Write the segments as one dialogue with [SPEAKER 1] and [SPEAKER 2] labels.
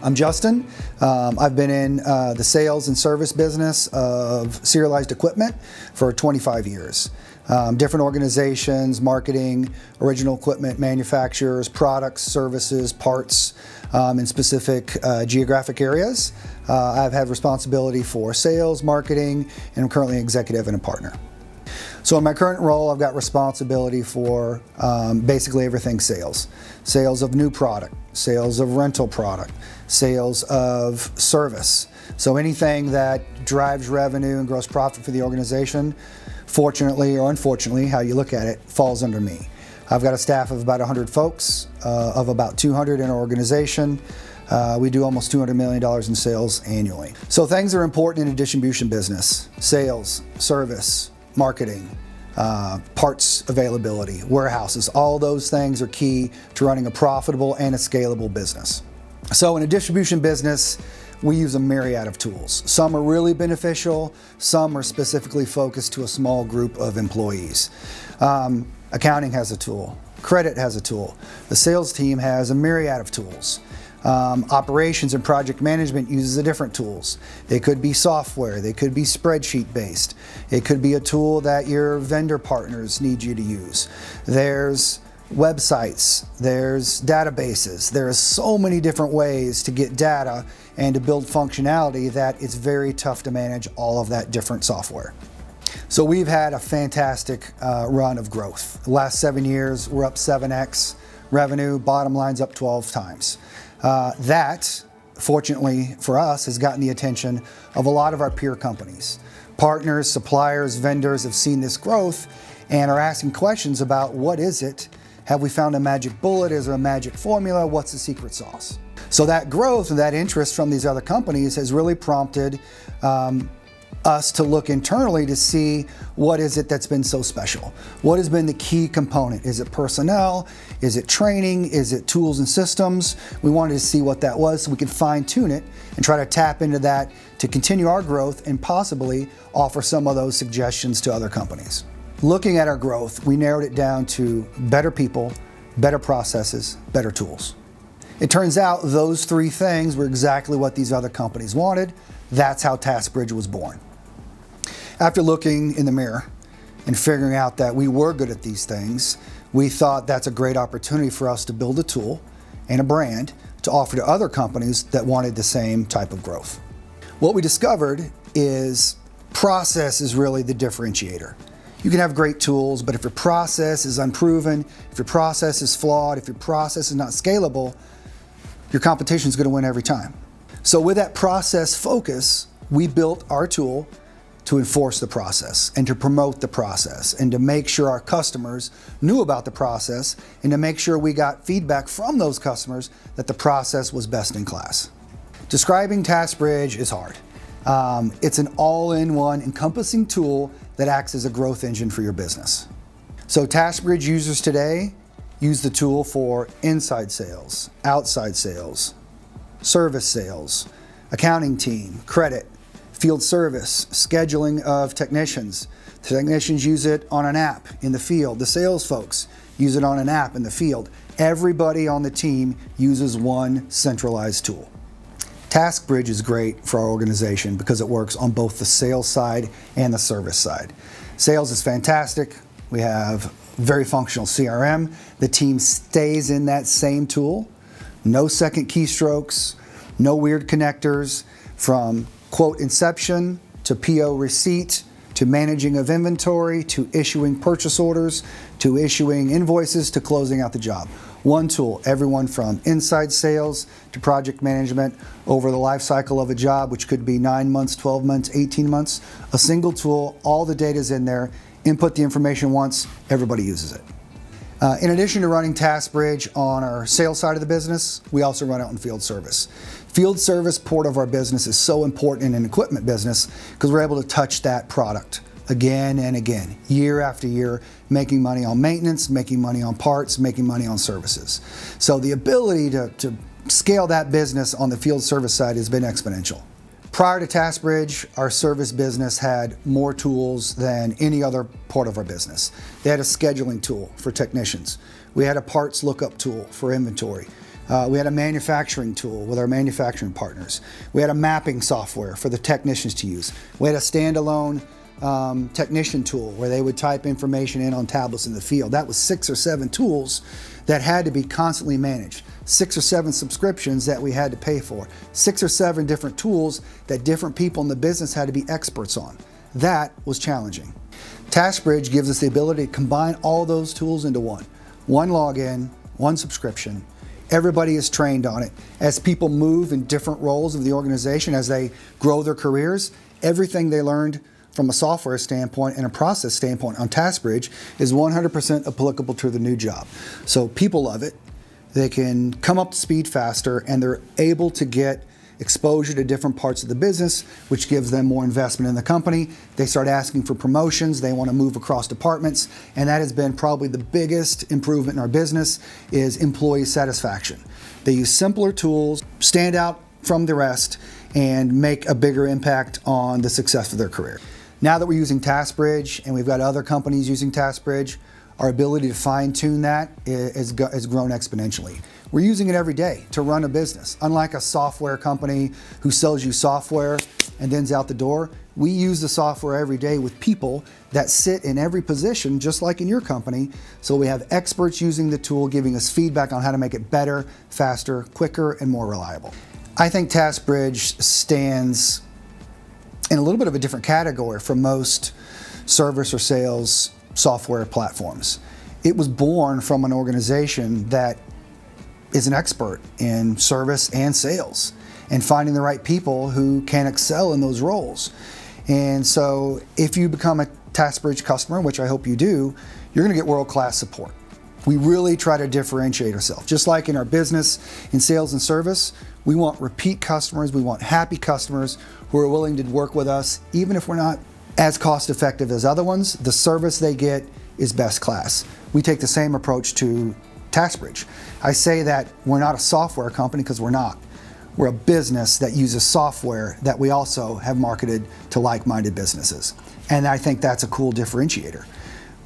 [SPEAKER 1] I'm Justin. I've been in the sales and service business of serialized equipment for 25 years. Different organizations, marketing, original equipment manufacturers, products, services, parts in specific geographic areas. I've had responsibility for sales, marketing, and I'm currently an executive and a partner. So in my current role, I've got responsibility for basically everything sales. Sales of new product, sales of rental product, sales of service. So anything that drives revenue and gross profit for the organization, fortunately or unfortunately, how you look at it, falls under me. I've got a staff of about 100 folks, of about 200 in our organization. We do almost $200 million in sales annually. So things are important in a distribution business: sales, service, marketing, parts availability, warehouses. All those things are key to running a profitable and a scalable business. So in a distribution business, we use a myriad of tools. Some are really beneficial, some are specifically focused to a small group of employees. Accounting has a tool, credit has a tool, the sales team has a myriad of tools. Operations and project management uses a different tools. They could be software, they could be spreadsheet based. It could be a tool that your vendor partners need you to use. There's websites, there's databases. There's so many different ways to get data and to build functionality that it's very tough to manage all of that different software. So we've had a fantastic run of growth. The last 7 years, we're up 7x revenue, bottom line's up 12 times. That, fortunately for us, has gotten the attention of a lot of our peer companies. Partners, suppliers, vendors have seen this growth and are asking questions about what is it? Have we found a magic bullet? Is there a magic formula? What's the secret sauce? So that growth and that interest from these other companies has really prompted us to look internally to see what is it that's been so special. What has been the key component? Is it personnel? Is it training? Is it tools and systems? We wanted to see what that was so we could fine tune it and try to tap into that to continue our growth and possibly offer some of those suggestions to other companies. Looking at our growth, we narrowed it down to better people, better processes, better tools. It turns out those three things were exactly what these other companies wanted. That's how taskbridge was born. After looking in the mirror and figuring out that we were good at these things, we thought that's a great opportunity for us to build a tool and a brand to offer to other companies that wanted the same type of growth. What we discovered is process is really the differentiator. You can have great tools, but if your process is unproven, if your process is flawed, if your process is not scalable, your competition is going to win every time. So with that process focus, we built our tool to enforce the process and to promote the process and to make sure our customers knew about the process and to make sure we got feedback from those customers that the process was best in class. Describing taskbridge is hard. It's an all-in-one encompassing tool that acts as a growth engine for your business. So taskbridge users today use the tool for inside sales, outside sales, service sales, accounting team, credit, field service, scheduling of technicians. The technicians use it on an app in the field. The sales folks use it on an app in the field. Everybody on the team uses one centralized tool. taskbridge is great for our organization because it works on both the sales side and the service side. Sales is fantastic. We have very functional CRM. The team stays in that same tool. No second keystrokes, no weird connectors, from quote inception to PO receipt to managing of inventory to issuing purchase orders to issuing invoices to closing out the job. One tool, everyone from inside sales to project management over the life cycle of a job, which could be 9 months, 12 months, 18 months. A single tool, all the data's in there, input the information once, everybody uses it. In addition to running taskbridge on our sales side of the business, we also run it on field service. Field service part of our business is so important in an equipment business because we're able to touch that product again and again, year after year, making money on maintenance, making money on parts, making money on services. So the ability to scale that business on the field service side has been exponential. Prior to taskbridge, our service business had more tools than any other part of our business. They had a scheduling tool for technicians. We had a parts lookup tool for inventory. We had a manufacturing tool with our manufacturing partners. We had a mapping software for the technicians to use. We had a standalone technician tool where they would type information in on tablets in the field. That was 6 or 7 tools that had to be constantly managed. 6 or 7 subscriptions that we had to pay for. 6 or 7 different tools that different people in the business had to be experts on. That was challenging. Taskbridge gives us the ability to combine all those tools into one. One login, one subscription. Everybody is trained on it. As people move in different roles of the organization, as they grow their careers, everything they learned from a software standpoint and a process standpoint on taskbridge is 100% applicable to the new job. So people love it. They can come up to speed faster, and they're able to get exposure to different parts of the business, which gives them more investment in the company. They start asking for promotions. They want to move across departments, and that has been probably the biggest improvement in our business is employee satisfaction. They use simpler tools, stand out from the rest, and make a bigger impact on the success of their career. Now that we're using taskbridge and we've got other companies using taskbridge, our ability to fine-tune that has grown exponentially. We're using it every day to run a business. Unlike a software company who sells you software and then's out the door, we use the software every day with people that sit in every position, just like in your company. So we have experts using the tool, giving us feedback on how to make it better, faster, quicker, and more reliable. I think taskbridge stands in a little bit of a different category from most service or sales software platforms. It was born from an organization that is an expert in service and sales and finding the right people who can excel in those roles. And so if you become a taskbridge customer, which I hope you do, you're going to get world-class support. We really try to differentiate ourselves. Just like in our business, in sales and service, we want repeat customers, we want happy customers who are willing to work with us, even if we're not as cost effective as other ones. The service they get is best class. We take the same approach to taskbridge. I say that we're not a software company because we're not. We're a business that uses software that we also have marketed to like-minded businesses. And I think that's a cool differentiator.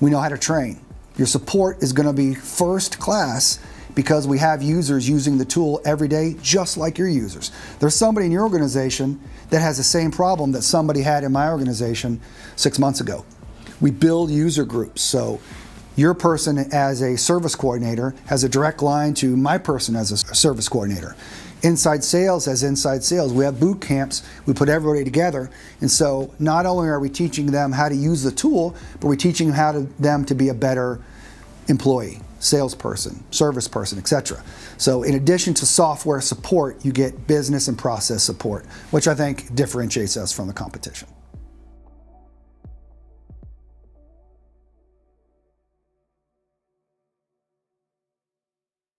[SPEAKER 1] We know how to train. Your support is going to be first class because we have users using the tool every day just like your users. There's somebody in your organization that has the same problem that somebody had in my organization 6 months ago. We build user groups, so your person as a service coordinator has a direct line to my person as a service coordinator. Inside sales has inside sales. We have boot camps. We put everybody together. And so not only are we teaching them how to use the tool, but we're teaching them to be a better employee, salesperson, service person, etc. So in addition to software support, you get business and process support, which I think differentiates us from the competition.